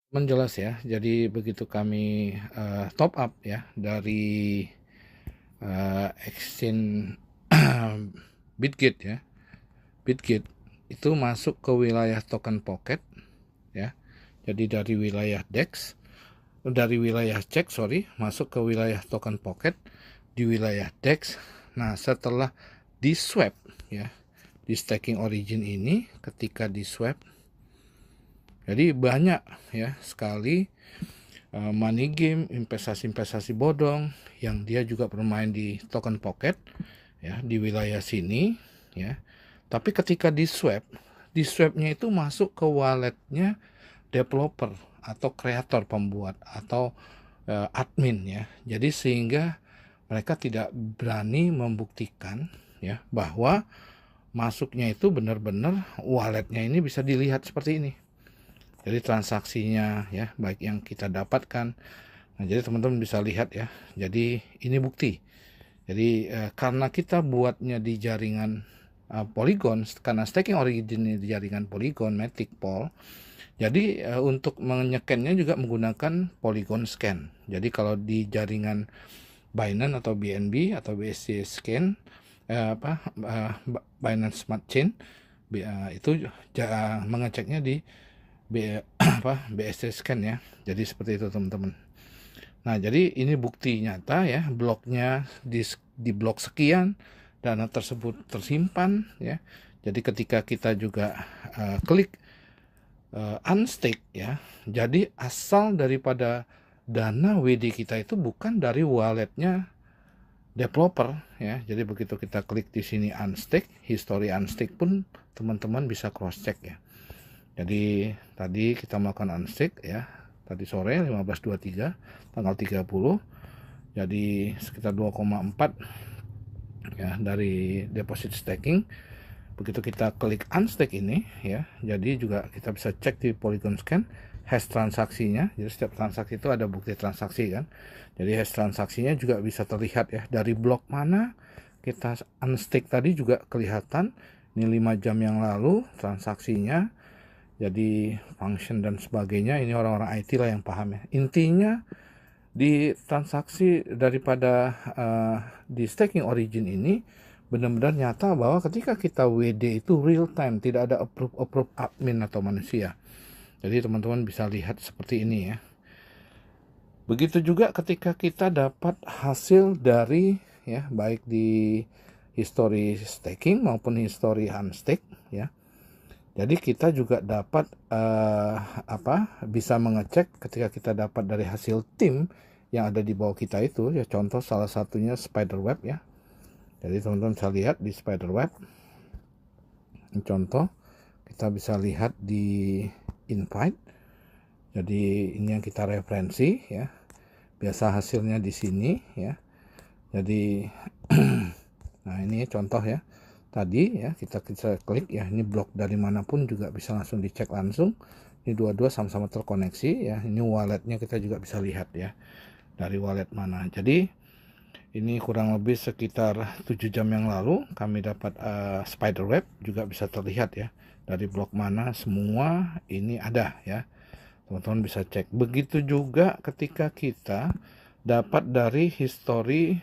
Menjelas ya. Jadi begitu kami, top up ya dari, exchange Bitget ya, Bitget itu masuk ke wilayah token pocket ya. Jadi dari wilayah DEX, dari wilayah cek sorry, masuk ke wilayah token pocket di wilayah DEX. Nah, setelah di-swap ya, di staking origin ini ketika di-swap, jadi banyak ya sekali money game, investasi-investasi bodong yang dia juga bermain di token pocket ya di wilayah sini ya. Tapi ketika di swapnya itu masuk ke walletnya developer atau kreator pembuat atau admin ya. Jadi sehingga mereka tidak berani membuktikan ya bahwa masuknya itu benar-benar walletnya ini bisa dilihat seperti ini. Jadi transaksinya ya baik yang kita dapatkan. Nah, jadi teman-teman bisa lihat ya. Jadi ini bukti. Jadi karena kita buatnya di jaringan Polygon, karena staking origin di jaringan Polygon, Matic Pool. Jadi untuk menyekennya juga menggunakan Polygon Scan. Jadi kalau di jaringan Binance atau BNB atau BSC Scan, Binance Smart Chain, itu mengeceknya di BSC Scan ya. Jadi seperti itu teman-teman. Nah, jadi ini bukti nyata ya, bloknya di blok sekian, dana tersebut tersimpan ya. Jadi ketika kita juga klik unstake ya, jadi asal daripada dana WD kita itu bukan dari walletnya developer ya. Jadi begitu kita klik di sini unstake, history unstake pun teman-teman bisa cross check ya. Jadi tadi kita melakukan unstake ya, tadi sore 15.23 tanggal 30. Jadi sekitar 2,4 ya dari deposit staking. Begitu kita klik unstake ini ya, jadi juga kita bisa cek di Polygon Scan hash transaksinya. Jadi setiap transaksi itu ada bukti transaksi kan. Jadi hash transaksinya juga bisa terlihat ya dari blok mana kita unstake tadi juga kelihatan. Ini 5 jam yang lalu transaksinya. Jadi function dan sebagainya ini orang-orang IT lah yang paham ya. Intinya di transaksi daripada di staking origin ini benar-benar nyata bahwa ketika kita WD itu real time, tidak ada approve admin atau manusia. Jadi teman-teman bisa lihat seperti ini ya. Begitu juga ketika kita dapat hasil dari ya baik di history staking maupun history unstake ya. Jadi kita juga dapat bisa mengecek ketika kita dapat dari hasil tim yang ada di bawah kita itu ya, contoh salah satunya spiderweb ya. Jadi teman-teman bisa lihat di spiderweb. Contoh kita bisa lihat di invite. Jadi ini yang kita referensi ya. Biasa hasilnya di sini ya. Jadi nah ini contoh ya. Tadi ya kita klik ya, ini blok dari manapun juga bisa langsung dicek langsung. Ini dua-dua sama-sama terkoneksi ya. Ini walletnya kita juga bisa lihat ya dari wallet mana. Jadi ini kurang lebih sekitar 7 jam yang lalu kami dapat spiderweb, juga bisa terlihat ya dari blok mana semua ini ada ya. Teman-teman bisa cek. Begitu juga ketika kita dapat dari history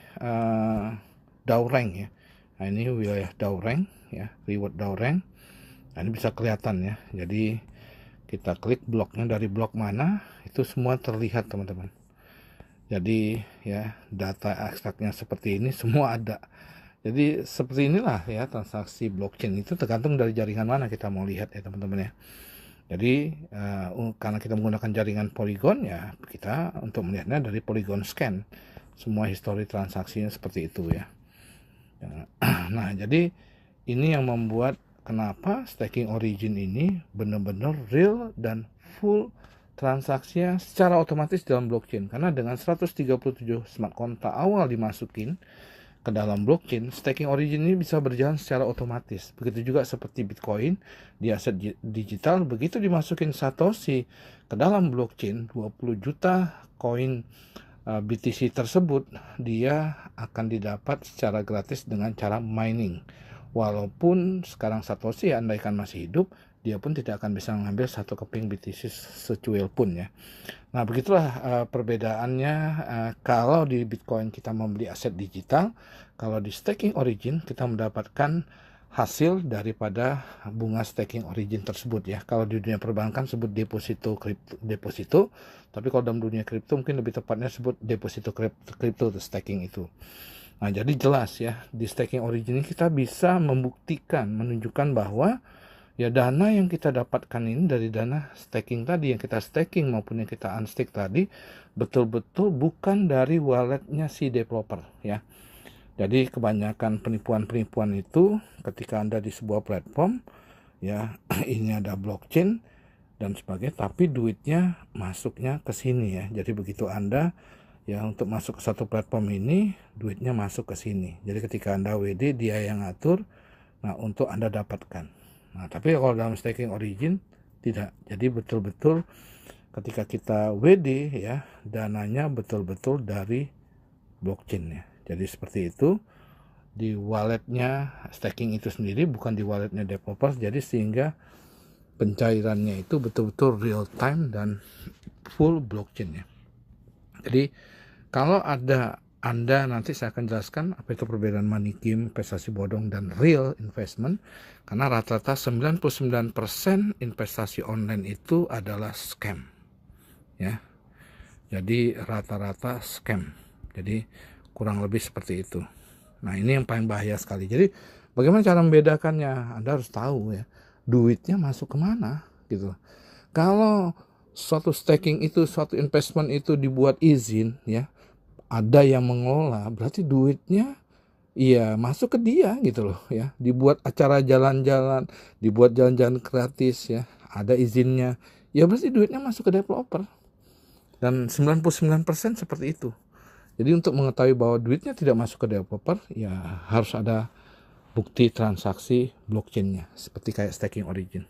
Daureng ya. Nah, ini wilayah Daureng ya, reward Daureng. Nah, ini bisa kelihatan ya. Jadi kita klik bloknya dari blok mana, itu semua terlihat teman-teman. Jadi ya data ekstraknya seperti ini semua ada. Jadi seperti inilah ya transaksi blockchain itu tergantung dari jaringan mana kita mau lihat ya teman-teman ya. Jadi karena kita menggunakan jaringan Polygon ya kita untuk melihatnya dari Polygon Scan. Semua histori transaksinya seperti itu ya. Nah, jadi ini yang membuat kenapa staking origin ini benar-benar real dan full transaksinya secara otomatis dalam blockchain. Karena dengan 137 smart contract awal dimasukin ke dalam blockchain, staking origin ini bisa berjalan secara otomatis. Begitu juga seperti Bitcoin di aset digital, begitu dimasukin Satoshi ke dalam blockchain, 20 juta koin BTC tersebut dia akan didapat secara gratis dengan cara mining. Walaupun sekarang Satoshi andaikan masih hidup, dia pun tidak akan bisa mengambil satu keping BTC secuil pun ya. Nah begitulah perbedaannya kalau di Bitcoin kita membeli aset digital, kalau di staking origin kita mendapatkan hasil daripada bunga staking origin tersebut ya. Kalau di dunia perbankan sebut deposito, tapi kalau dalam dunia kripto mungkin lebih tepatnya sebut deposito kripto staking itu. Nah jadi jelas ya, di staking origin ini kita bisa membuktikan, menunjukkan bahwa ya dana yang kita dapatkan ini dari dana staking tadi, yang kita staking maupun yang kita unstake tadi, betul-betul bukan dari walletnya si developer ya. Jadi kebanyakan penipuan-penipuan itu ketika Anda di sebuah platform ya, ini ada blockchain dan sebagainya, tapi duitnya masuknya ke sini ya. Jadi begitu Anda ya untuk masuk ke satu platform ini, duitnya masuk ke sini. Jadi ketika Anda WD, dia yang ngatur, nah untuk Anda dapatkan. Nah tapi kalau dalam staking origin tidak. Jadi betul-betul ketika kita WD ya, dananya betul-betul dari blockchain ya. Jadi seperti itu, di walletnya staking itu sendiri, bukan di walletnya developer. Jadi sehingga pencairannya itu betul-betul real time dan full blockchain ya. Jadi kalau ada Anda, nanti saya akan jelaskan apa itu perbedaan money game, investasi bodong, dan real investment. Karena rata-rata 99% investasi online itu adalah scam ya. Jadi rata-rata scam. Jadi kurang lebih seperti itu. Nah ini yang paling bahaya sekali. Jadi bagaimana cara membedakannya? Anda harus tahu ya, duitnya masuk kemana gitu. Kalau suatu staking itu, suatu investment itu dibuat izin ya, ada yang mengelola, berarti duitnya iya masuk ke dia gitu loh ya. Dibuat acara jalan-jalan, dibuat jalan-jalan gratis ya, ada izinnya, ya berarti duitnya masuk ke developer. Dan 99% seperti itu. Jadi untuk mengetahui bahwa duitnya tidak masuk ke developer, ya harus ada bukti transaksi blockchainnya, seperti kayak staking origin.